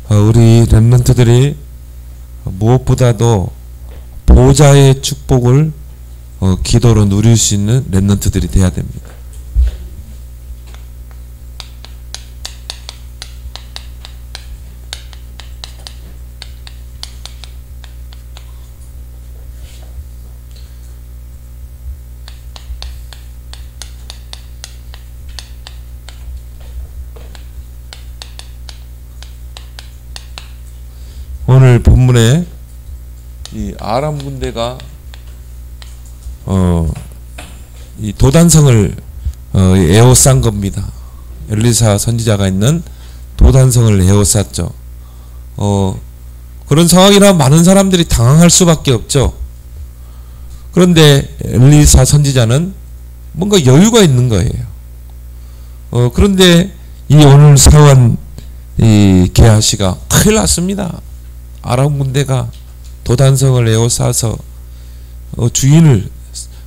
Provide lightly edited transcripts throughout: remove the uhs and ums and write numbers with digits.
우리 렘넌트들이 무엇보다도 보좌의 축복을 기도로 누릴 수 있는 렘넌트들이 되어야 됩니다. 오늘 본문에 이 아람 군대가 이 도단성을 에워싼 겁니다. 엘리사 선지자가 있는 도단성을 에워쌌죠. 그런 상황이라 많은 사람들이 당황할 수밖에 없죠. 그런데 엘리사 선지자는 뭔가 여유가 있는 거예요. 그런데 이 오늘 사원 이 게하시가 큰일 났습니다. 아람 군대가 도단성을 에워싸서 주인을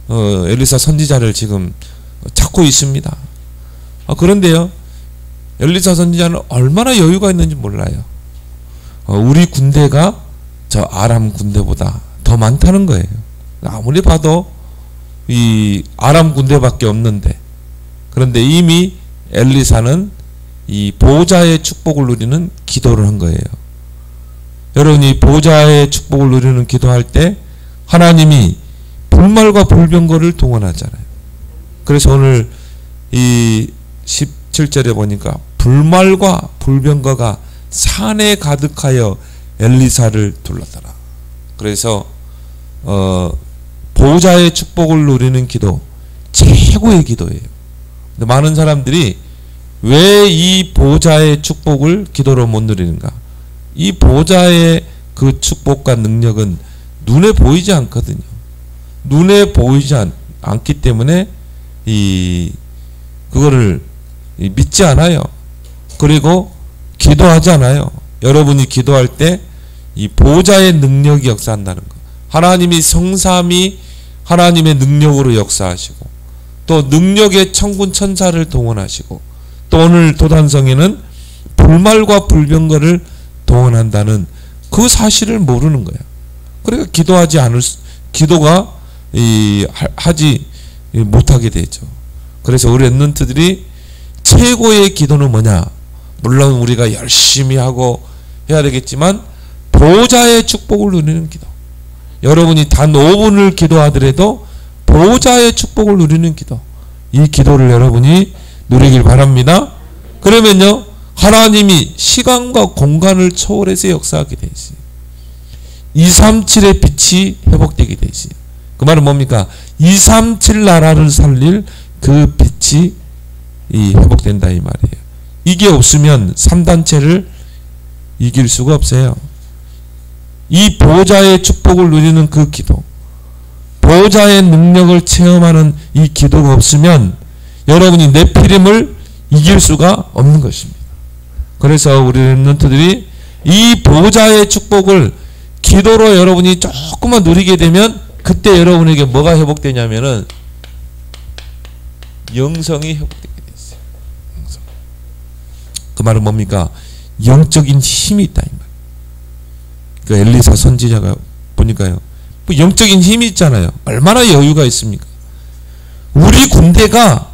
엘리사 선지자를 지금 찾고 있습니다. 그런데요, 엘리사 선지자는 얼마나 여유가 있는지 몰라요. 우리 군대가 저 아람 군대보다 더 많다는 거예요. 아무리 봐도 이 아람 군대밖에 없는데, 그런데 이미 엘리사는 이 보호자의 축복을 누리는 기도를 한 거예요. 여러분이 보호자의 축복을 누리는 기도할 때 하나님이 불말과 불병거를 동원하잖아요. 그래서 오늘 이 17절에 보니까 불말과 불병거가 산에 가득하여 엘리사를 둘렀더라. 그래서 보호자의 축복을 누리는 기도, 최고의 기도예요. 근데 많은 사람들이 왜 이 보호자의 축복을 기도로 못 누리는가? 이 보호자의 그 축복과 능력은 눈에 보이지 않거든요. 눈에 보이지 않기 때문에 그거를 믿지 않아요. 그리고 기도하지 않아요. 여러분이 기도할 때 이 보호자의 능력이 역사한다는 거. 하나님이 성삼위 하나님의 능력으로 역사하시고, 또 능력의 천군 천사를 동원하시고, 또 오늘 도단성에는 불말과 불병거를 동원한다는 그 사실을 모르는 거예요. 그러니까 기도가 하지 못하게 되죠. 그래서 우리 렘넌트들이 최고의 기도는 뭐냐? 물론 우리가 열심히 하고 해야 되겠지만 보호자의 축복을 누리는 기도. 여러분이 단 5분을 기도하더라도 보호자의 축복을 누리는 기도. 이 기도를 여러분이 누리길 바랍니다. 그러면요, 하나님이 시간과 공간을 초월해서 역사하게 되지. 237의 빛이 회복되게 되지. 그 말은 뭡니까? 237 나라를 살릴 그 빛이 회복된다 이 말이에요. 이게 없으면 3단체를 이길 수가 없어요. 이 보호자의 축복을 누리는 그 기도, 보호자의 능력을 체험하는 이 기도가 없으면 여러분이 네피림을 이길 수가 없는 것입니다. 그래서 우리 렘넌트들이 이 보호자의 축복을 기도로 여러분이 조금만 누리게 되면 그때 여러분에게 뭐가 회복되냐면은 영성이 회복되게 됐어요. 영성. 그 말은 뭡니까? 영적인 힘이 있다 이 말. 그 엘리사 선지자가 보니까요, 뭐 영적인 힘이 있잖아요. 얼마나 여유가 있습니까? 우리 군대가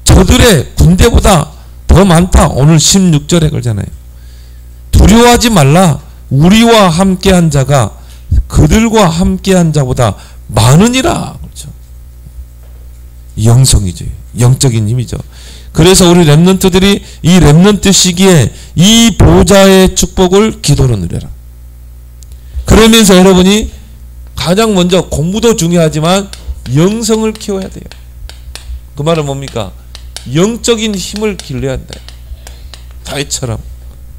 저들의 군대보다 더 많다. 오늘 16절에 그러잖아요. 두려워하지 말라. 우리와 함께한 자가 그들과 함께한 자보다 많으니라. 그렇죠. 영성이죠. 영적인 힘이죠. 그래서 우리 렘넌트들이 이 렘넌트 시기에 이 보호자의 축복을 기도로 누려라. 그러면서 여러분이 가장 먼저 공부도 중요하지만 영성을 키워야 돼요. 그 말은 뭡니까? 영적인 힘을 길러야 한다. 다윗처럼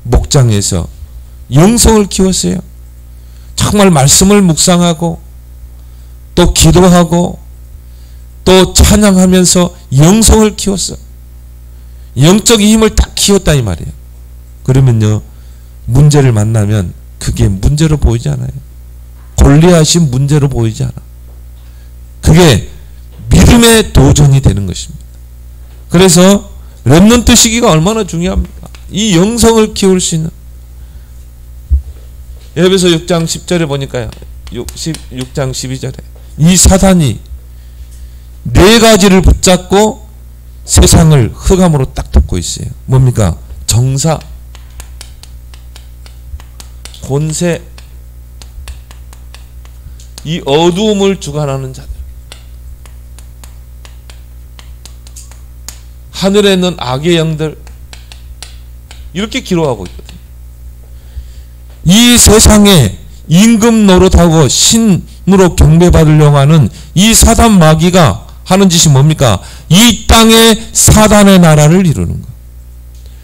목장에서 영성을 키웠어요. 정말 말씀을 묵상하고 또 기도하고 또 찬양하면서 영성을 키웠어. 영적인 힘을 딱 키웠다 이 말이에요. 그러면요, 문제를 만나면 그게 문제로 보이지 않아요. 골리앗이 문제로 보이지 않아. 그게 믿음의 도전이 되는 것입니다. 그래서 렘넌트 시기가 얼마나 중요합니까? 이 영성을 키울 수 있는, 에베소 6장 10절에 보니까요. 6장 12절에 이 사단이 네 가지를 붙잡고 세상을 흑암으로 딱 덮고 있어요. 뭡니까? 정사, 권세, 이 어두움을 주관하는 자들, 하늘에 있는 악의 영들, 이렇게 기록하고 있거든요. 이 세상에 임금 노릇하고 신으로 경배받으려고 하는 이 사단 마귀가 하는 짓이 뭡니까? 이 땅에 사단의 나라를 이루는 거.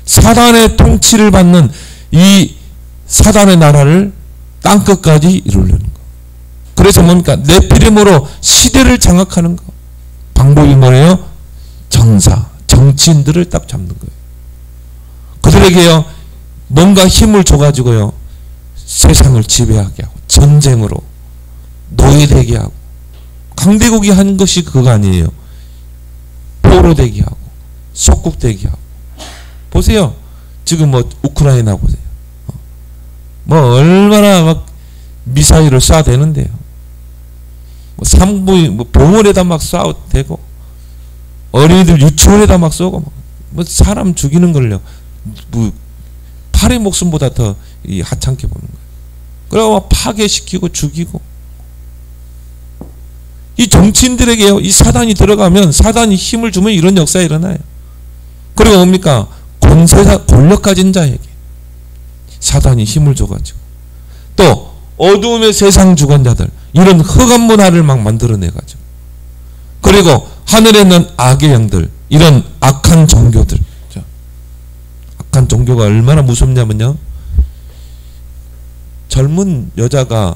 사단의 통치를 받는 이 사단의 나라를 땅끝까지 이루려는 거. 그래서 뭡니까? 네피림으로 시대를 장악하는 거. 방법이 뭐예요? 정사, 정치인들을 딱 잡는 거예요. 그들에게요, 뭔가 힘을 줘가지고요, 세상을 지배하게 하고, 전쟁으로 노예되게 하고, 강대국이 한 것이 그거 아니에요. 포로되게 하고, 속국되게 하고. 보세요. 지금 뭐, 우크라이나 보세요. 뭐, 얼마나 막 미사일을 쏴대는데요. 뭐, 뭐 봉우리에다 막 쏴도 되고, 어린이들 유치원에다 막 쏘고, 뭐, 사람 죽이는 걸요. 뭐, 팔의 목숨보다 더 이 하찮게 보는 거예요. 그리고 파괴시키고 죽이고. 이 정치인들에게요, 이 사단이 들어가면, 사단이 힘을 주면 이런 역사가 일어나요. 그리고 뭡니까? 권세사, 권력 가진 자에게 사단이 힘을 줘가지고, 또 어두움의 세상 주관자들, 이런 흑암 문화를 막 만들어내가지고, 그리고 하늘에 있는 악의 영들, 이런 악한 종교들, 악한 종교가 얼마나 무섭냐면요, 젊은 여자가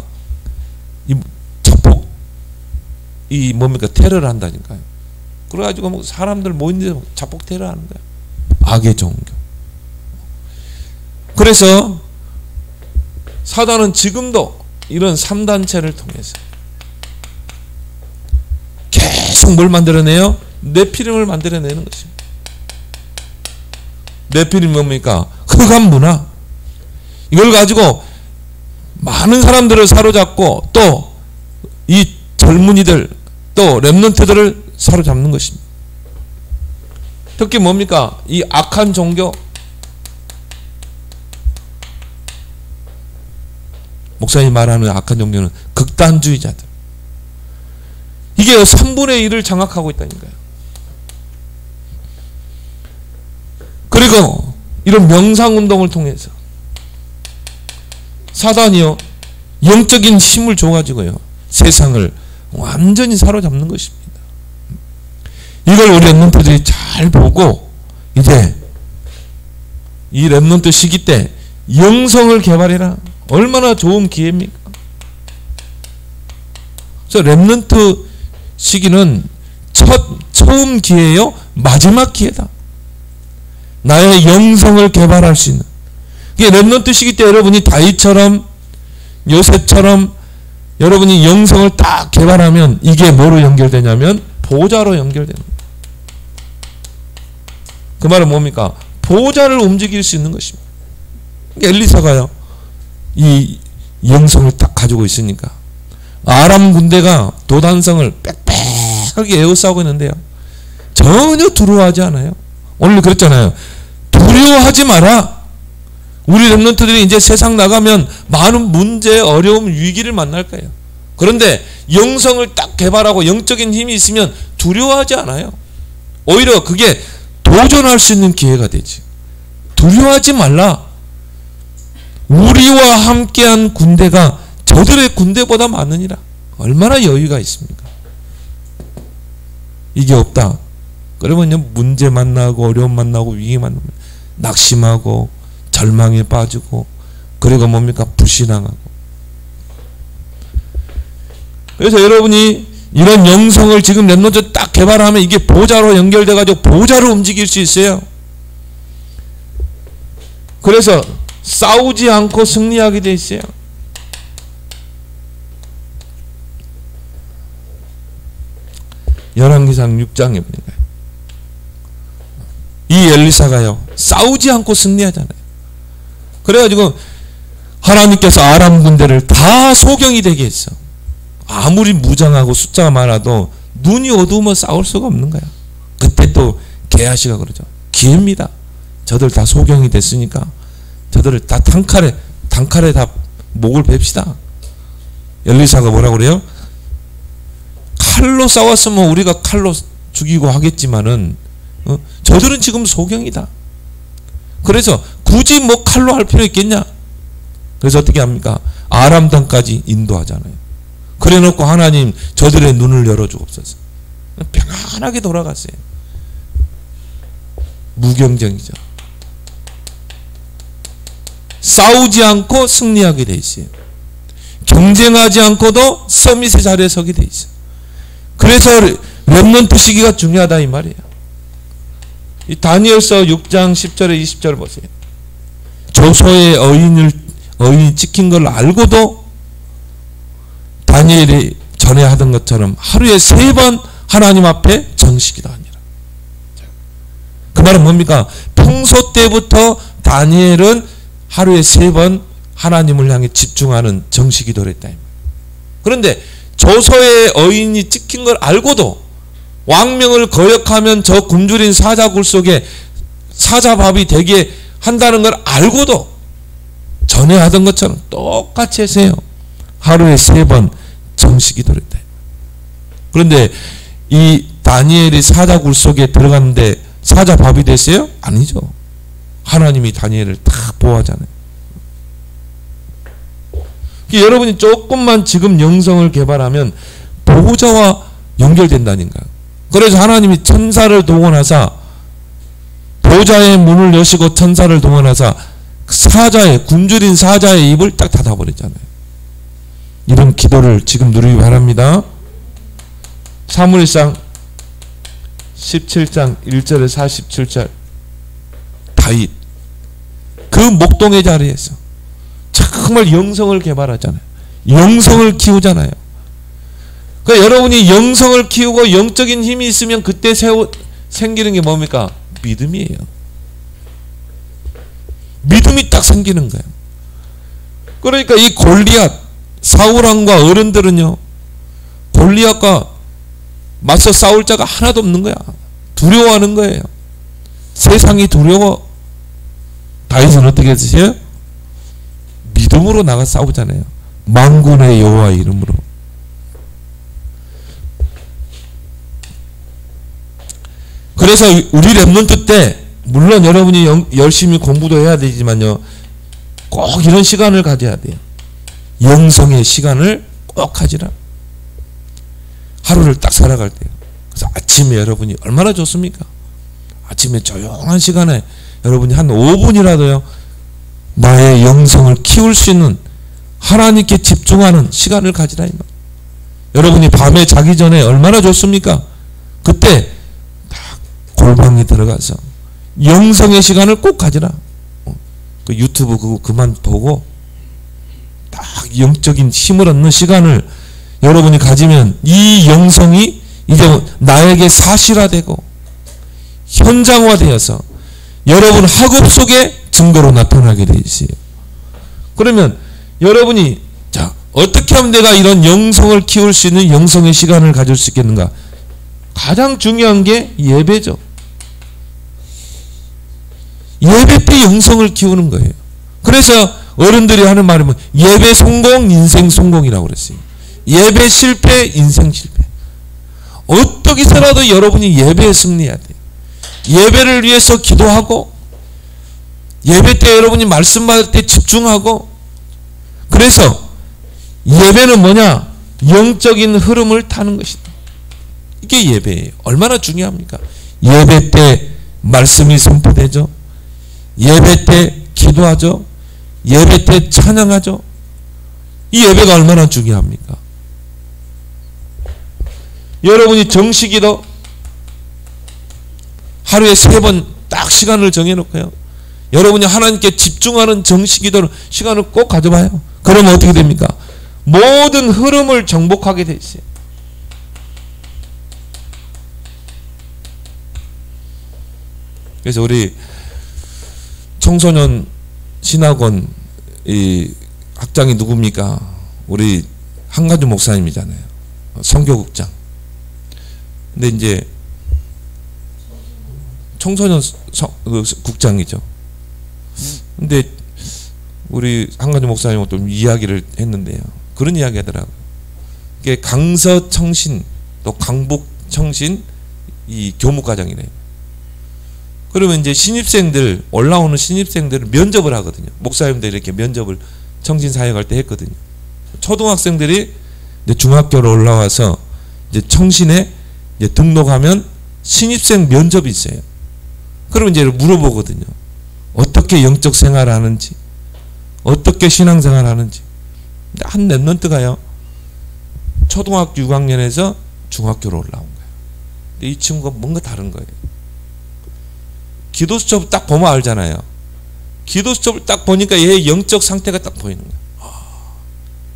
이 자폭, 이 뭡니까? 테러를 한다니까요. 그래가지고 뭐 사람들 모이는데 자폭 테러 하는 거야. 악의 종교. 그래서 사단은 지금도 이런 3단체를 통해서 계속 뭘 만들어내요? 네피림을 만들어내는 것입니다. 네피림이 뭡니까? 흑암 문화. 이걸 가지고 많은 사람들을 사로잡고 또 이 젊은이들 또 렘넌트들을 사로잡는 것입니다. 특히 뭡니까? 이 악한 종교, 목사님 말하는 악한 종교는 극단주의자들, 이게 3분의 1을 장악하고 있다니까요. 그리고 이런 명상운동을 통해서 사단이요, 영적인 힘을 줘가지고요, 세상을 완전히 사로잡는 것입니다. 이걸 우리 렘넌트들이 잘 보고, 이제 이 렘넌트 시기 때 영성을 개발해라. 얼마나 좋은 기회입니까? 그래서 렘넌트 시기는 처음 기회예요, 마지막 기회다. 나의 영성을 개발할 수 있는. 이게 렘넌트 시기 때 여러분이 다윗처럼, 요셉처럼 여러분이 영성을 딱 개발하면 이게 뭐로 연결되냐면 보좌로 연결되는 거예요. 그 말은 뭡니까? 보좌를 움직일 수 있는 것입니다. 엘리사가요, 이 영성을 딱 가지고 있으니까 아람 군대가 도단성을 빽빽하게 에워싸고 있는데요, 전혀 두려워하지 않아요. 오늘 그랬잖아요. 두려워하지 마라. 우리 렘넌트들이 이제 세상 나가면 많은 문제, 어려움, 위기를 만날 거예요. 그런데 영성을 딱 개발하고 영적인 힘이 있으면 두려워하지 않아요. 오히려 그게 도전할 수 있는 기회가 되지. 두려워하지 말라. 우리와 함께한 군대가 저들의 군대보다 많으니라. 얼마나 여유가 있습니까? 이게 없다. 그러면요, 문제 만나고 어려움 만나고 위기 만나면 낙심하고 절망에 빠지고, 그리고 뭡니까? 불신앙하고. 그래서 여러분이 이런 영성을 지금 렘넌트 딱 개발하면 이게 보좌로 연결돼가지고 보좌로 움직일 수 있어요. 그래서 싸우지 않고 승리하게 돼 있어요. 열왕기상 6장에 보니까 이 엘리사가요, 싸우지 않고 승리하잖아요. 그래가지고 하나님께서 아람 군대를 다 소경이 되게 했어. 아무리 무장하고 숫자가 많아도 눈이 어두우면 싸울 수가 없는 거야. 그때 또 게하시가 그러죠. 기회입니다. 저들 다 소경이 됐으니까 저들을 다 단칼에 다 목을 뱁시다. 엘리사가 뭐라고 그래요? 칼로 싸웠으면 우리가 칼로 죽이고 하겠지만은 저들은 지금 소경이다. 그래서 굳이 뭐 칼로 할 필요 있겠냐? 그래서 어떻게 합니까? 아람 땅까지 인도하잖아요. 그래 놓고 하나님 저들의 눈을 열어주옵소서. 평안하게 돌아갔어요. 무경쟁이죠. 싸우지 않고 승리하게 돼 있어요. 경쟁하지 않고도 서밋의 자리에 서게 돼 있어요. 그래서 렘넌트 시기가 중요하다 이 말이에요. 이 다니엘서 6장 10절에 20절 보세요. 조소의 어인이 찍힌 걸 알고도 다니엘이 전에 하던 것처럼 하루에 3번 하나님 앞에 정식이다 하니라. 그 말은 뭡니까? 평소 때부터 다니엘은 하루에 3번 하나님을 향해 집중하는 정식기도를 했다. 그런데 조소의 어인이 찍힌 걸 알고도 왕명을 거역하면 저 굶주린 사자굴 속에 사자밥이 되게 한다는 걸 알고도 전에 하던 것처럼 똑같이 했어요. 하루에 3번 정식기도를 했다. 그런데 이 다니엘이 사자굴 속에 들어갔는데 사자밥이 됐어요? 아니죠. 하나님이 다니엘을 다 보호하잖아요. 여러분이 조금만 지금 영성을 개발하면 보호자와 연결된다니까요. 그래서 하나님이 천사를 동원하사 보호자의 문을 여시고 천사를 동원하사 사자의 굶주린 사자의 입을 딱 닫아버렸잖아요. 이런 기도를 지금 누리기 바랍니다. 사무엘상 17장 1절에 47절 다윗 그 목동의 자리에서 정말 영성을 개발하잖아요. 영성을 키우잖아요. 그러니까 여러분이 영성을 키우고 영적인 힘이 있으면 그때 생기는 게 뭡니까? 믿음이에요. 믿음이 딱 생기는 거예요. 그러니까 이 골리앗 사울왕과 어른들은요 골리앗과 맞서 싸울 자가 하나도 없는 거야. 두려워하는 거예요. 세상이 두려워. 다윗은 어떻게 했어요? 믿음으로 나가 싸우잖아요. 만군의 여호와 이름으로. 그래서 우리 렘넌트 때 물론 여러분이 열심히 공부도 해야 되지만요 꼭 이런 시간을 가져야 돼요. 영성의 시간을 꼭 가지라. 하루를 딱 살아갈 때요. 그래서 아침에 여러분이 얼마나 좋습니까? 아침에 조용한 시간에 여러분이 한 5분이라도요 나의 영성을 키울 수 있는 하나님께 집중하는 시간을 가지라 이 말. 여러분이 밤에 자기 전에 얼마나 좋습니까? 그때 딱 골방에 들어가서 영성의 시간을 꼭 가지라. 그 유튜브 그거 그만 보고 딱 영적인 힘을 얻는 시간을 여러분이 가지면 이 영성이 이제 나에게 사실화되고 현장화되어서 여러분 학업 속에 증거로 나타나게 돼 있어요. 그러면 여러분이 자 어떻게 하면 내가 이런 영성을 키울 수 있는 영성의 시간을 가질 수 있겠는가? 가장 중요한 게 예배죠. 예배 때 영성을 키우는 거예요. 그래서 어른들이 하는 말이 뭐 예배 성공, 인생 성공이라고 그랬어요. 예배 실패, 인생 실패. 어떻게 해서라도 여러분이 예배에 승리해야 돼요. 예배를 위해서 기도하고 예배 때 여러분이 말씀 받을 때 집중하고 그래서 예배는 뭐냐? 영적인 흐름을 타는 것이다. 이게 예배예요. 얼마나 중요합니까? 예배 때 말씀이 선포되죠. 예배 때 기도하죠. 예배 때 찬양하죠. 이 예배가 얼마나 중요합니까? 여러분이 정식기도 하루에 3번 딱 시간을 정해놓고요. 여러분이 하나님께 집중하는 정식기도를 시간을 꼭 가져봐요. 그러면 어떻게 됩니까? 모든 흐름을 정복하게 돼 있어요. 그래서 우리 청소년 신학원 학장이 누굽니까? 우리 한가주 목사님이잖아요. 선교국장. 근데 이제 청소년 국장이죠. 근데 우리 한가주 목사님하고 좀 이야기를 했는데요. 그런 이야기 하더라고요. 이게 강서청신 또 강북청신 이 교무과장이래요. 그러면 이제 신입생들, 올라오는 신입생들을 면접을 하거든요. 목사님들이 이렇게 면접을 청신 사역할 때 했거든요. 초등학생들이 이제 중학교로 올라와서 이제 청신에 이제 등록하면 신입생 면접이 있어요. 그러면 이제 물어보거든요. 어떻게 영적 생활을 하는지, 어떻게 신앙생활을 하는지. 한 랩런트가요, 초등학교 6학년에서 중학교로 올라온 거예요. 근데 이 친구가 뭔가 다른 거예요. 기도 수첩을 딱 보면 알잖아요. 기도 수첩을 딱 보니까 얘의 영적 상태가 딱 보이는 거예요.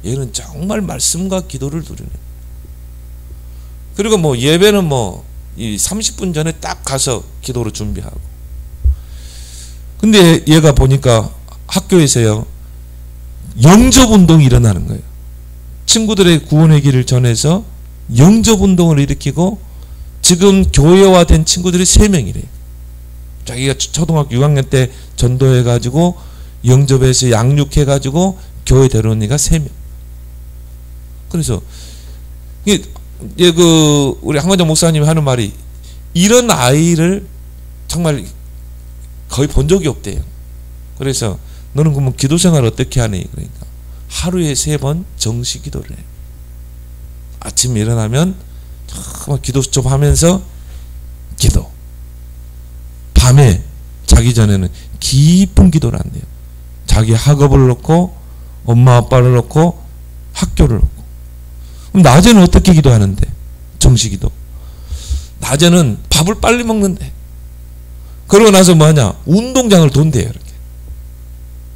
얘는 정말 말씀과 기도를 누리네. 그리고 뭐 예배는 뭐 이 30분 전에 딱 가서 기도로 준비하고. 근데 얘가 보니까 학교에서요, 영접 운동이 일어나는 거예요. 친구들의 구원의 길을 전해서 영접 운동을 일으키고, 지금 교회화된 친구들이 3명이래요. 자기가 초등학교 6학년 때 전도해가지고 영접해서 양육해가지고 교회 데려온 애가 3명. 그래서 이게 우리 한관장 목사님이 하는 말이, 이런 아이를 정말 거의 본 적이 없대요. 그래서 너는 그러면 기도 생활 어떻게 하니? 그러니까 하루에 3번 정시 기도를 해. 아침에 일어나면 정말 기도 수첩 하면서 기도. 밤에 자기 전에는 깊은 기도를 한대요. 자기 학업을 놓고 엄마 아빠를 놓고 학교를 놓고. 그럼 낮에는 어떻게 기도하는데? 정시기도. 낮에는 밥을 빨리 먹는데. 그러고 나서 뭐하냐? 운동장을 돈대요. 이렇게.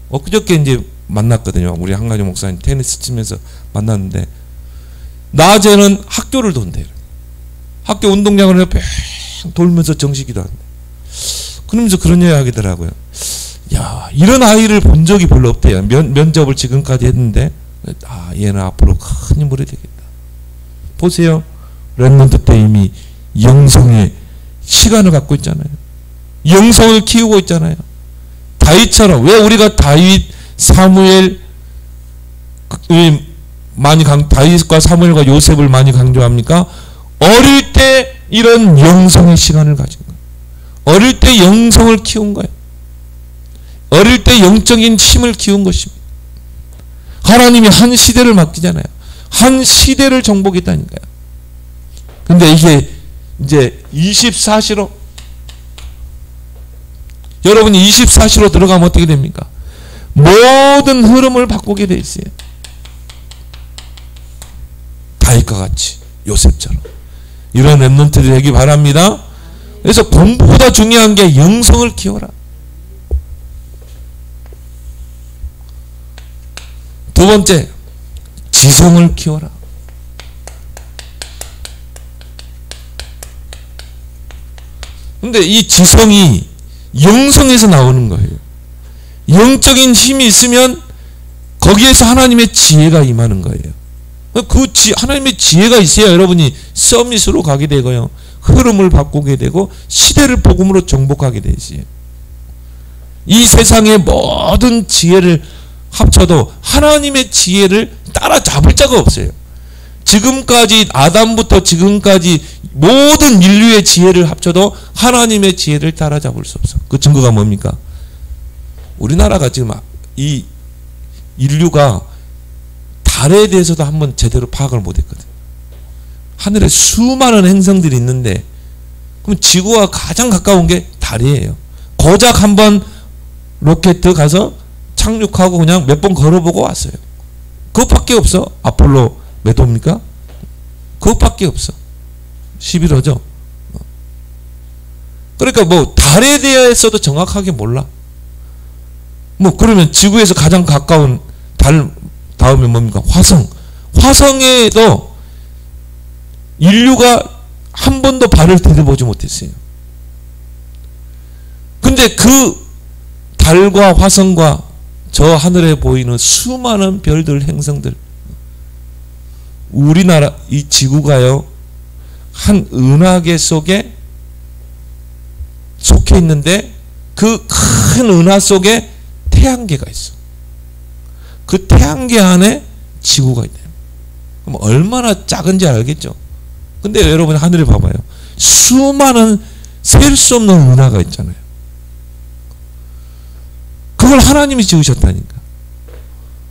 엊그저께 이제 만났거든요. 우리 한가지 목사님 테니스 치면서 만났는데, 낮에는 학교를 돈대요. 학교 운동장을 옆에 돌면서 정시기도 한대. 그러면서 그런 이야기 하더라고요. 야, 이런 아이를 본 적이 별로 없대요. 면접을 지금까지 했는데, 얘는 앞으로 큰 인물이 되겠다. 보세요. 랩런트 때 이미 영성의 시간을 갖고 있잖아요. 영성을 키우고 있잖아요. 다윗처럼. 왜 우리가 다윗, 사무엘, 다윗과 사무엘과 요셉을 많이 강조합니까? 어릴 때 이런 영성의 시간을 가진 거예요. 어릴 때 영성을 키운 거예요. 어릴 때 영적인 힘을 키운 것입니다. 하나님이 한 시대를 맡기잖아요. 한 시대를 정복했다니까요. 근데 이게 이제 24시로, 여러분이 24시로 들어가면 어떻게 됩니까? 모든 흐름을 바꾸게 돼 있어요. 다윗과 같이, 요셉처럼. 이런 랩런트들이 되기 바랍니다. 그래서 공부보다 중요한 게 영성을 키워라. 두 번째, 지성을 키워라. 근데 이 지성이 영성에서 나오는 거예요. 영적인 힘이 있으면 거기에서 하나님의 지혜가 임하는 거예요. 하나님의 지혜가 있어야 여러분이 서밋으로 가게 되고요, 흐름을 바꾸게 되고 시대를 복음으로 정복하게 되지. 이 세상의 모든 지혜를 합쳐도 하나님의 지혜를 따라잡을 자가 없어요. 지금까지, 아담부터 지금까지 모든 인류의 지혜를 합쳐도 하나님의 지혜를 따라잡을 수 없어. 그 증거가 뭡니까? 우리나라가 지금 이 인류가 달에 대해서도 한번 제대로 파악을 못했거든. 하늘에 수많은 행성들이 있는데, 그럼 지구와 가장 가까운 게 달이에요. 고작 한번 로켓 가서 착륙하고 그냥 몇 번 걸어보고 왔어요. 그것밖에 없어. 아폴로 몇 호입니까? 그것밖에 없어. 11호죠. 그러니까 뭐 달에 대해서도 정확하게 몰라. 뭐 그러면 지구에서 가장 가까운 달 다음에 뭡니까? 화성. 화성에도 인류가 한 번도 발을 들여보지 못했어요. 근데 그 달과 화성과 저 하늘에 보이는 수많은 별들, 행성들, 우리나라 이 지구가요 한 은하계 속에 속해 있는데 그 큰 은하 속에 태양계가 있어. 그 태양계 안에 지구가 있다. 그럼 얼마나 작은지 알겠죠? 근데 여러분 하늘에 봐봐요. 수많은 셀 수 없는 은하가 있잖아요. 그걸 하나님이 지으셨다니까.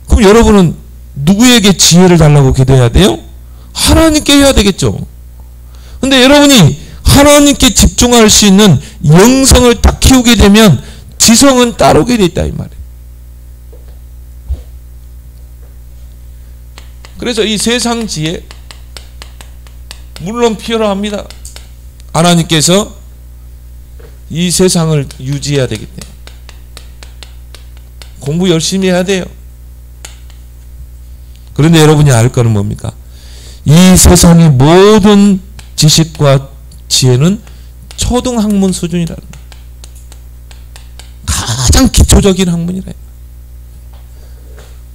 그럼 여러분은 누구에게 지혜를 달라고 기도해야 돼요? 하나님께 해야 되겠죠. 근데 여러분이 하나님께 집중할 수 있는 영성을 딱 키우게 되면 지성은 따르게 돼 있다 이 말이에요. 그래서 이 세상 지혜 물론 필요합니다. 하나님께서 이 세상을 유지해야 되기 때문에 공부 열심히 해야 돼요. 그런데 여러분이 알 거는 뭡니까? 이 세상의 모든 지식과 지혜는 초등학문 수준이라는 거예요. 가장 기초적인 학문이래요.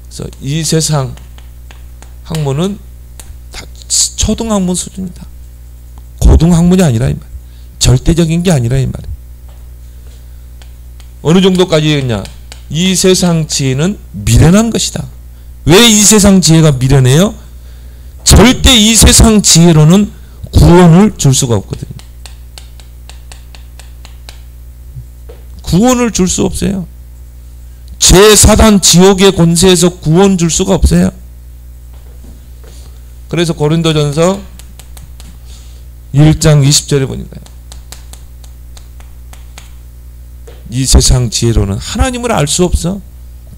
그래서 이 세상 학문은 다 초등학문 수준이다. 고등학문이 아니라 이 말. 절대적인 게 아니라 이 말이에요. 어느 정도까지겠냐? 이 세상 지혜는 미련한 것이다. 왜 이 세상 지혜가 미련해요? 절대 이 세상 지혜로는 구원을 줄 수가 없거든요. 구원을 줄 수 없어요. 죄, 사단, 지옥의 권세에서 구원 줄 수가 없어요. 그래서 고린도전서 1장 20절에 보니까 이 세상 지혜로는 하나님을 알 수 없어.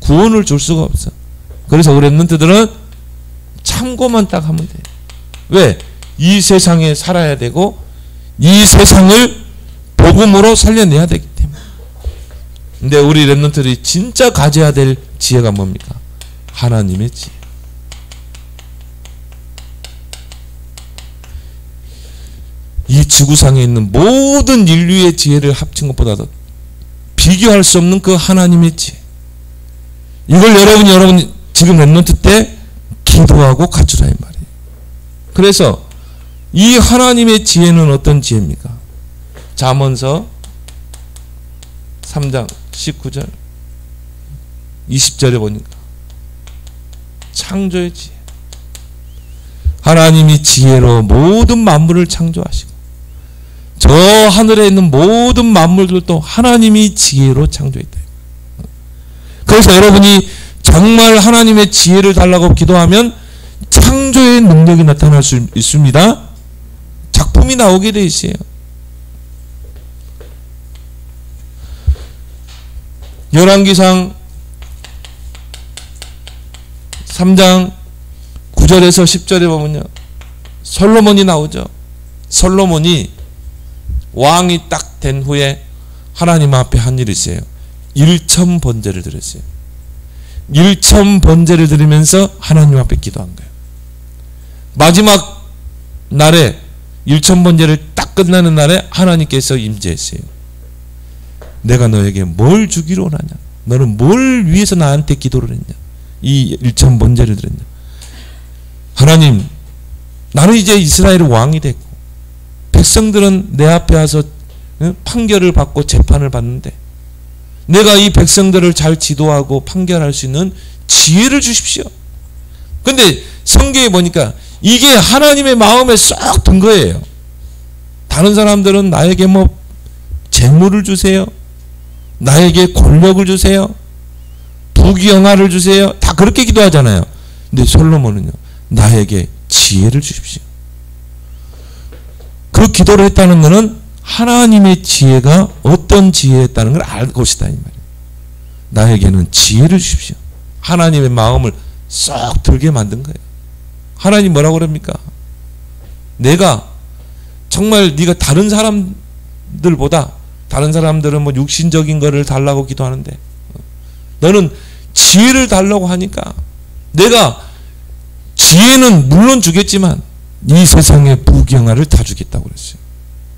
구원을 줄 수가 없어. 그래서 렘넌트들은 참고만 딱 하면 돼. 왜? 이 세상에 살아야 되고 이 세상을 복음으로 살려내야 되기 때문에. 근데 우리 렘넌트들이 진짜 가져야 될 지혜가 뭡니까? 하나님의 지혜. 이 지구상에 있는 모든 인류의 지혜를 합친 것보다도 비교할 수 없는 그 하나님의 지혜. 이걸 여러분 지금 렘넌트 때 기도하고 갖추라 이 말이에요. 그래서 이 하나님의 지혜는 어떤 지혜입니까? 잠언서 3장 19절 20절에 보니까 창조의 지혜. 하나님이 지혜로 모든 만물을 창조하시고 저 하늘에 있는 모든 만물들도 하나님이 지혜로 창조했다. 그래서 여러분이 정말 하나님의 지혜를 달라고 기도하면 창조의 능력이 나타날 수 있습니다. 작품이 나오게 돼 있어요. 열왕기상 3장 9절에서 10절에 보면요. 솔로몬이 나오죠. 솔로몬이 왕이 딱 된 후에 하나님 앞에 한 일이 있어요. 1000번제를 드렸어요. 1000번제를 드리면서 하나님 앞에 기도한 거예요. 마지막 날에 1000번제를 딱 끝나는 날에 하나님께서 임재했어요. 내가 너에게 뭘 주기로 원하냐? 너는 뭘 위해서 나한테 기도를 했냐? 이 1000번제를 드렸냐? 하나님, 나는 이제 이스라엘의 왕이 됐고 백성들은 내 앞에 와서 판결을 받고 재판을 받는데 내가 이 백성들을 잘 지도하고 판결할 수 있는 지혜를 주십시오. 근데 성경에 보니까 이게 하나님의 마음에 쏙 든 거예요. 다른 사람들은 나에게 뭐 재물을 주세요. 나에게 권력을 주세요. 부귀영화를 주세요. 다 그렇게 기도하잖아요. 근데 솔로몬은요. 나에게 지혜를 주십시오. 그 기도를 했다는 것은 하나님의 지혜가 어떤 지혜였다는 걸 알 것이다 이 말이에요. 나에게는 지혜를 주십시오. 하나님의 마음을 쏙 들게 만든 거예요. 하나님 뭐라고 그럽니까? 내가 정말 네가 다른 사람들보다 다른 사람들은 뭐 육신적인 거를 달라고 기도하는데 너는 지혜를 달라고 하니까 내가 지혜는 물론 주겠지만 이 세상의 부귀영화를 다 주겠다고 그랬어요.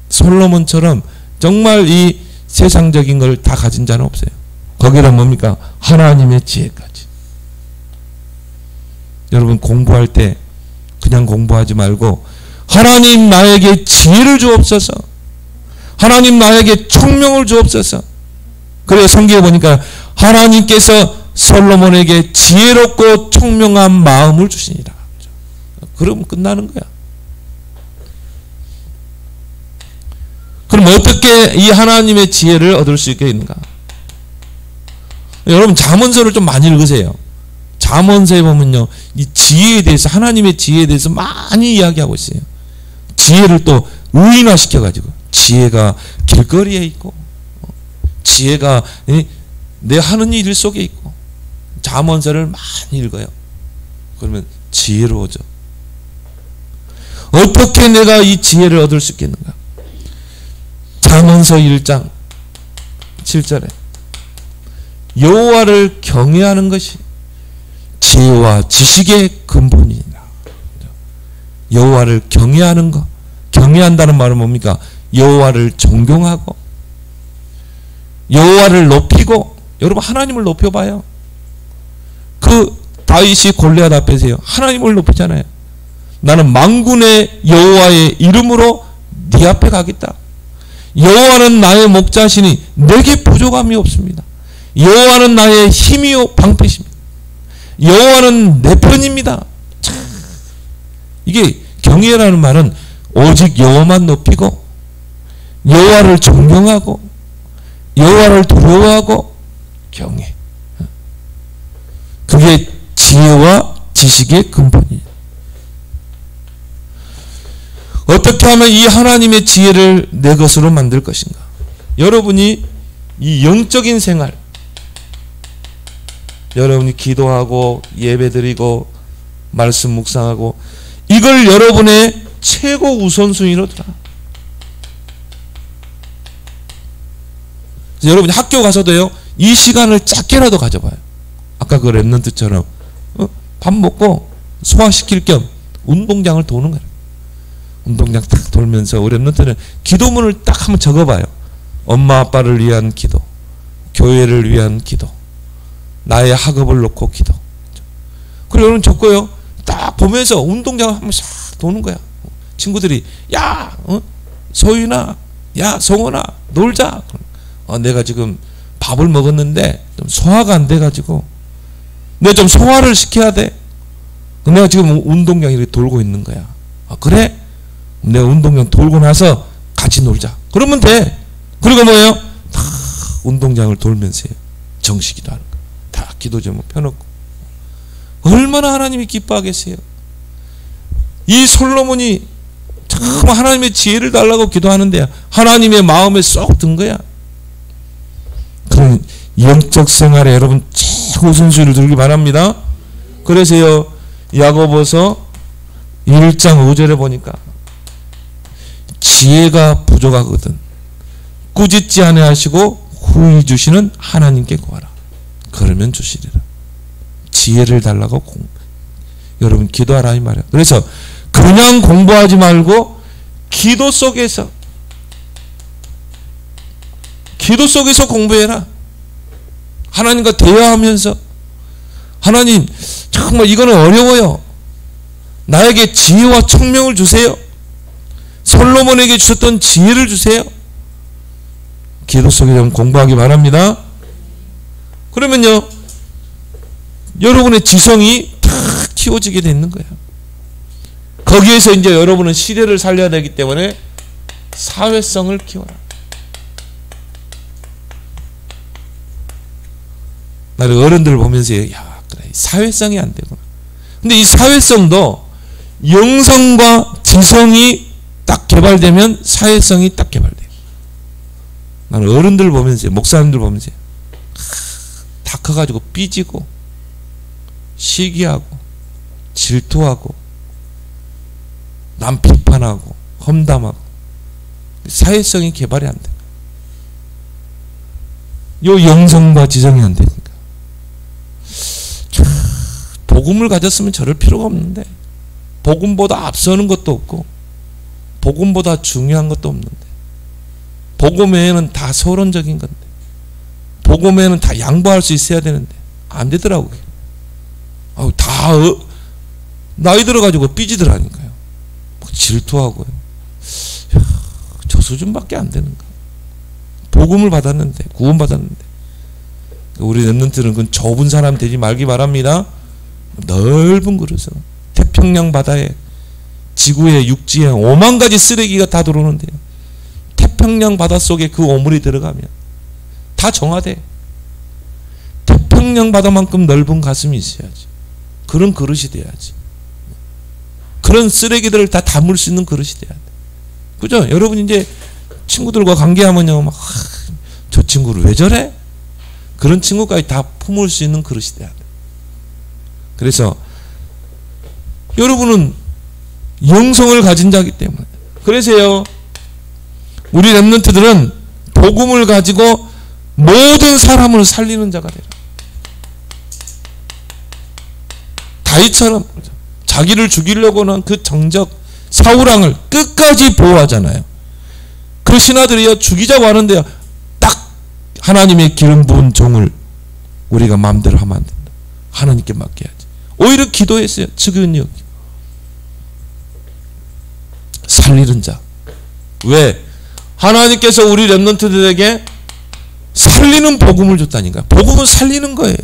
솔로몬처럼 정말 이 세상적인 걸 다 가진 자는 없어요. 거기다 뭡니까? 하나님의 지혜까지. 여러분 공부할 때 그냥 공부하지 말고 하나님 나에게 지혜를 주옵소서. 하나님 나에게 총명을 주옵소서. 그래서 성경에 보니까 하나님께서 솔로몬에게 지혜롭고 총명한 마음을 주시니라. 그러면 끝나는 거야. 그럼 어떻게 이 하나님의 지혜를 얻을 수 있겠는가? 여러분 잠언서를 좀 많이 읽으세요. 잠언서에 보면요, 이 지혜에 대해서, 하나님의 지혜에 대해서 많이 이야기하고 있어요. 지혜를 또 의인화 시켜가지고, 지혜가 길거리에 있고, 지혜가 내 하는 일 속에 있고, 잠언서를 많이 읽어요. 그러면 지혜로워져. 어떻게 내가 이 지혜를 얻을 수 있겠는가? 잠언서 1장 7절에 여호와를 경외하는 것이 지혜와 지식의 근본이니라. 여호와를 경외하는 것, 경외한다는 말은 뭡니까? 여호와를 존경하고 여호와를 높이고. 여러분 하나님을 높여봐요. 그 다윗이 골리앗 앞에서요, 하나님을 높이잖아요. 나는 만군의 여호와의 이름으로 네 앞에 가겠다. 여호와는 나의 목자시니 내게 부족함이 없습니다. 여호와는 나의 힘이요 방패십니다. 여호와는 내 편입니다. 참, 이게 경외라는 말은 오직 여호와만 높이고 여호와를 존경하고 여호와를 두려워하고 경외. 그게 지혜와 지식의 근본이에요. 어떻게 하면 이 하나님의 지혜를 내 것으로 만들 것인가? 여러분이 이 영적인 생활, 여러분이 기도하고 예배드리고 말씀 묵상하고 이걸 여러분의 최고 우선순위로 두라. 여러분이 학교 가서도요, 이 시간을 짧게라도 가져봐요. 아까 그 랩런트처럼 밥 먹고 소화시킬 겸 운동장을 도는 거예요. 운동장 딱 돌면서 우리 랩런트는 기도문을 딱 한번 적어봐요. 엄마 아빠를 위한 기도, 교회를 위한 기도, 나의 학업을 놓고 기도. 그리고 여러분 적고요, 딱 보면서 운동장을 한번 싹 도는 거야. 친구들이 야 소윤아, 야 성원아 놀자. 내가 지금 밥을 먹었는데 좀 소화가 안 돼가지고 내가 좀 소화를 시켜야 돼. 내가 지금 운동장 이렇게 돌고 있는 거야. 그래? 내가 운동장 돌고 나서 같이 놀자. 그러면 돼. 그리고 뭐예요? 다 운동장을 돌면서 정식기도 하는 거야. 다 기도 제목 펴놓고. 얼마나 하나님이 기뻐하겠어요. 이 솔로몬이 참 하나님의 지혜를 달라고 기도하는데 하나님의 마음에 쏙 든 거야. 그런 영적 생활에 여러분 최우선순위를 두기 바랍니다. 그래서요, 야고보서 1장 5절에 보니까 지혜가 부족하거든 꾸짖지 아니하시고 후히 주시는 하나님께 구하라. 그러면 주시리라. 지혜를 달라고 여러분 기도하라 이 말이야. 그래서 그냥 공부하지 말고 기도 속에서 공부해라. 하나님과 대화하면서 하나님 정말 이거는 어려워요. 나에게 지혜와 총명을 주세요. 솔로몬에게 주셨던 지혜를 주세요. 기도 속에 좀 공부하기 바랍니다. 그러면요, 여러분의 지성이 탁 키워지게 되는 거예요. 거기에서 이제 여러분은 시대를 살려야 되기 때문에 사회성을 키워라. 나를 어른들 보면서 야, 그래, 사회성이 안 되구나. 근데 이 사회성도 영성과 지성이 딱 개발되면 사회성이 딱 개발돼요. 나는 어른들 보면서, 목사님들 보면서 다 커가지고 삐지고 시기하고 질투하고 남 비판하고 험담하고 사회성이 개발이 안 돼. 요 영성과 지성이 안 되니까. 복음을 가졌으면 저럴 필요가 없는데, 복음보다 앞서는 것도 없고 복음보다 중요한 것도 없는데, 복음 외에는 다 서론적인 건데, 복음에는 다 양보할 수 있어야 되는데 안 되더라고요. 다 나이 들어가지고 삐지더라니까요. 질투하고요. 저 수준밖에 안 되는가. 복음을 받았는데, 구원 받았는데. 우리 렘넌트는 그 좁은 사람 되지 말기 바랍니다. 넓은 그릇으로 태평양 바다에, 지구에, 육지에 5만 가지 쓰레기가 다 들어오는데요. 태평양 바다 속에 그 오물이 들어가면 다 정화돼. 태평양 바다만큼 넓은 가슴이 있어야지. 그런 그릇이 돼야지. 그런 쓰레기들을 다 담을 수 있는 그릇이 돼야 돼. 그죠? 여러분 이제 친구들과 관계하면요, 저 친구를 왜 저래? 그런 친구까지 다 품을 수 있는 그릇이 돼야 돼. 그래서 여러분은 영성을 가진 자이기 때문에. 그래서요, 우리 렘넌트들은 복음을 가지고 모든 사람을 살리는 자가 되라. 다윗처럼 자기를 죽이려고 하는 그 정적 사울왕을 끝까지 보호하잖아요. 그 신하들이요, 죽이자고 하는데요, 딱 하나님의 기름 부은 종을 우리가 마음대로 하면 안 된다. 하나님께 맡겨야지. 오히려 기도했어요. 측은히 여기고 살리는 자. 왜? 하나님께서 우리 렘넌트들에게 살리는 복음을 줬다니까. 복음은 살리는 거예요.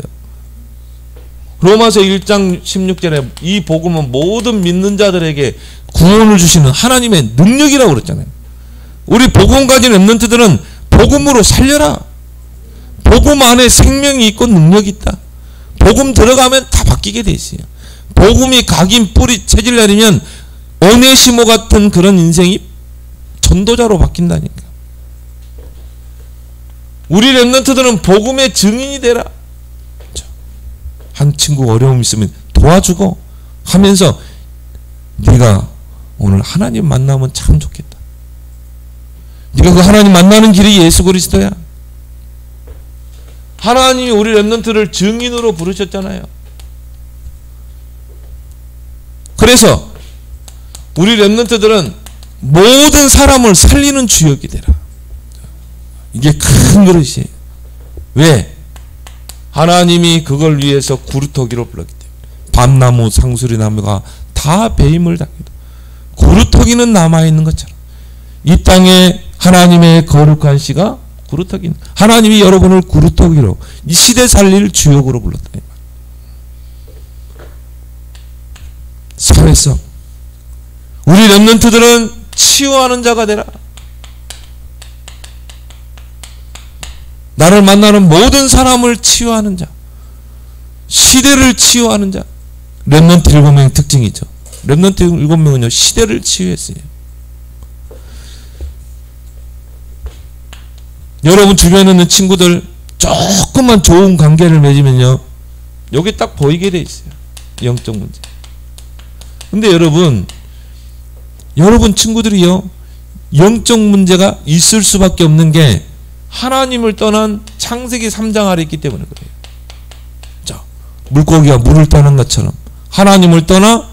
로마서 1장 16절에 이 복음은 모든 믿는 자들에게 구원을 주시는 하나님의 능력이라고 그랬잖아요. 우리 복음 가진 렘넌트들은 복음으로 살려라. 복음 안에 생명이 있고 능력이 있다. 복음 들어가면 다 바뀌게 돼 있어요. 복음이 각인 뿌리 체질 내리면 오네시모 같은 그런 인생이 전도자로 바뀐다니까. 우리 렘넌트들은 복음의 증인이 되라. 한 친구가 어려움 있으면 도와주고 하면서 네가 오늘 하나님 만나면 참 좋겠다. 네가 그 하나님 만나는 길이 예수 그리스도야. 하나님이 우리 렘넌트를 증인으로 부르셨잖아요. 그래서 우리 렘넌트들은 모든 사람을 살리는 주역이 되라. 이게 큰 그릇이에요. 왜? 하나님이 그걸 위해서 구루터기로 불렀기 때문에. 밤나무, 상수리나무가 다 배임을 당해도 구루터기는 남아있는 것처럼 이 땅에 하나님의 거룩한 씨가 구루터기, 하나님이 여러분을 구루터기로 이 시대 살릴 주역으로 불렀다. 사회성. 우리 렘넌트들은 치유하는 자가 되라. 나를 만나는 모든 사람을 치유하는 자, 시대를 치유하는 자. 렘넌트 7명의 특징이죠. 렘넌트 7명은요 시대를 치유했어요. 여러분 주변에 있는 친구들 조금만 좋은 관계를 맺으면요 여기 딱 보이게 돼 있어요. 영적 문제. 근데 여러분 친구들이요 영적 문제가 있을 수밖에 없는 게 하나님을 떠난 창세기 3장 아래 있기 때문에 그래요. 자, 물고기가 물을 떠난 것처럼 하나님을 떠나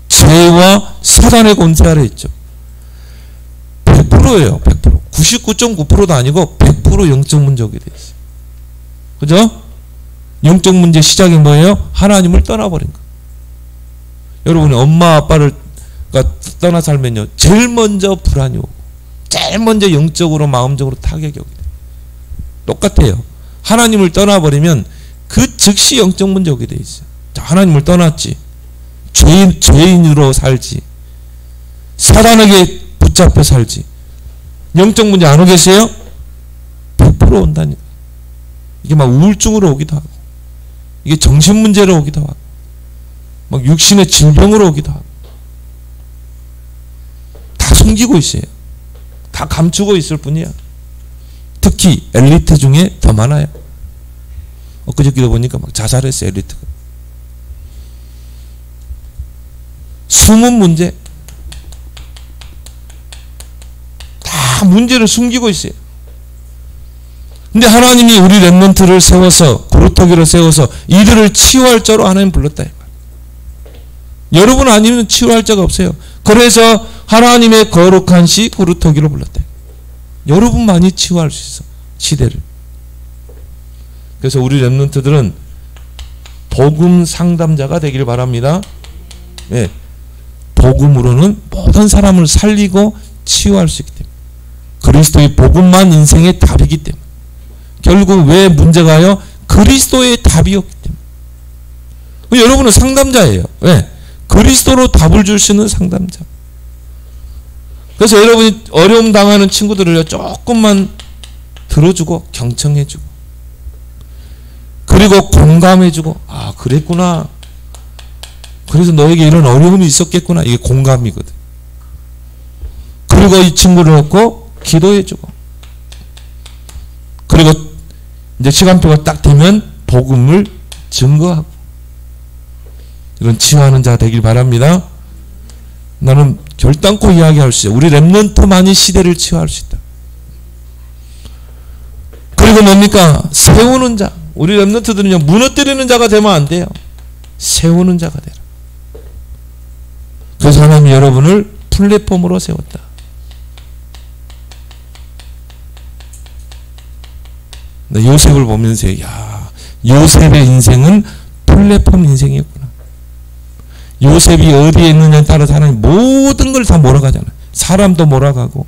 죄와 사단의 권세 아래 있죠. 100%예요. 100%. 99.9%도 아니고 100% 영적 문제 오게 돼 있어요. 그죠? 영적 문제 시작이 뭐예요? 하나님을 떠나버린 거. 여러분이 엄마 아빠를 떠나 살면요 제일 먼저 불안이 오고 제일 먼저 영적으로 마음적으로 타격이 오게 돼요. 똑같아요. 하나님을 떠나버리면 그 즉시 영적 문제 오게 돼 있어요. 자, 하나님을 떠났지. 죄인으로 살지. 사단에게 붙잡혀 살지. 영적 문제 안 오겠어요? 100% 온다니까. 이게 막 우울증으로 오기도 하고, 이게 정신 문제로 오기도 하고, 막 육신의 질병으로 오기도 하고, 다 숨기고 있어요. 다 감추고 있을 뿐이야. 특히 엘리트 중에 더 많아요. 엊그저께도 보니까 막 자살했어요, 엘리트가. 숨은 문제. 다 문제를 숨기고 있어요. 근데 하나님이 우리 렘넌트를 세워서, 구루터기를 세워서 이들을 치유할 자로 하나님 불렀다. 여러분 아니면 치유할 자가 없어요. 그래서 하나님의 거룩한 시 구루터기로 불렀다. 여러분만이 치유할 수 있어. 시대를. 그래서 우리 렘넌트들은 복음 상담자가 되길 바랍니다. 예, 복음으로는 모든 사람을 살리고 치유할 수 있기 때문에 그리스도의 복음만 인생의 답이기 때문에 결국 왜 문제가요? 그리스도의 답이었기 때문에 여러분은 상담자예요. 왜? 그리스도로 답을 줄 수 있는 상담자. 그래서 여러분이 어려움 당하는 친구들을 조금만 들어주고 경청해주고 그리고 공감해주고 아 그랬구나. 그래서 너에게 이런 어려움이 있었겠구나. 이게 공감이거든. 그리고 이 친구를 놓고 기도해주고 그리고 이제 시간표가 딱 되면 복음을 증거하고 이런 치유하는 자 되길 바랍니다. 나는 결단코 이야기할 수 있어요. 우리 렘넌트만이 시대를 치유할 수 있다. 그리고 뭡니까? 세우는 자. 우리 렘넌트들은요 무너뜨리는 자가 되면 안 돼요. 세우는 자가 되라. 그래서 하나님이 여러분을 플랫폼으로 세웠다. 요셉을 보면서 야 요셉의 인생은 플랫폼 인생이었구나. 요셉이 어디에 있느냐에 따라서 하나님 모든 걸 다 몰아가잖아요. 사람도 몰아가고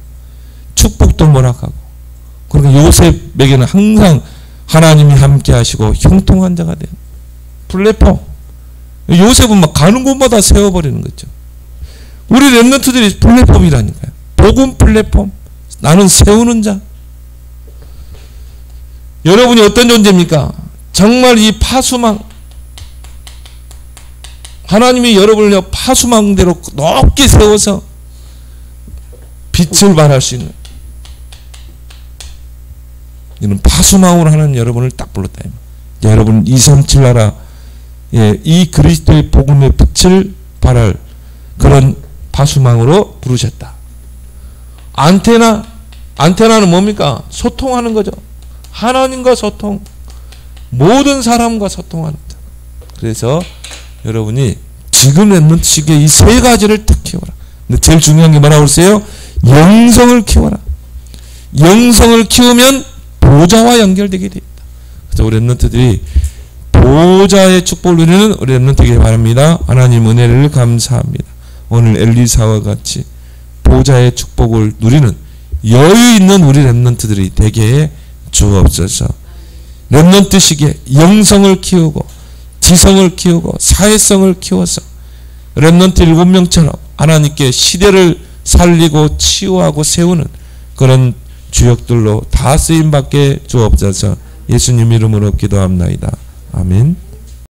축복도 몰아가고 그러니까 요셉에게는 항상 하나님이 함께 하시고 형통한 자가 돼요. 플랫폼. 요셉은 막 가는 곳마다 세워버리는 거죠. 우리 렘넌트들이 플랫폼이라니까요. 복음 플랫폼. 나는 세우는 자. 여러분이 어떤 존재입니까? 정말 이 파수망 하나님이 여러분을 파수망대로 높게 세워서 빛을 발할 수 있는 이는 파수망으로 하나님 여러분을 딱 불렀다. 여러분 237 나라 이 그리스도의 복음의 빛을 발할 그런 파수망으로 부르셨다. 안테나는 뭡니까? 소통하는 거죠. 하나님과 소통, 모든 사람과 소통하는 자. 그래서 여러분이 지금 렘넌트 시기에 이 세 가지를 딱 키워라. 근데 제일 중요한 게 뭐라고 그랬어요? 영성을 키워라. 영성을 키우면 보좌와 연결되게 됩니다. 그래서 우리 렘넌트들이 보좌의 축복을 누리는 우리 렘넌트에게 바랍니다. 하나님 은혜를 감사합니다. 오늘 엘리사와 같이 보좌의 축복을 누리는 여유 있는 우리 렘넌트들이 되게 주옵소서. 렘넌트 시기에 영성을 키우고 지성을 키우고 사회성을 키워서 렘넌트 7명처럼 하나님께 시대를 살리고 치유하고 세우는 그런 주역들로 다 쓰임받게 주옵소서. 예수님 이름으로 기도합나이다. 아멘.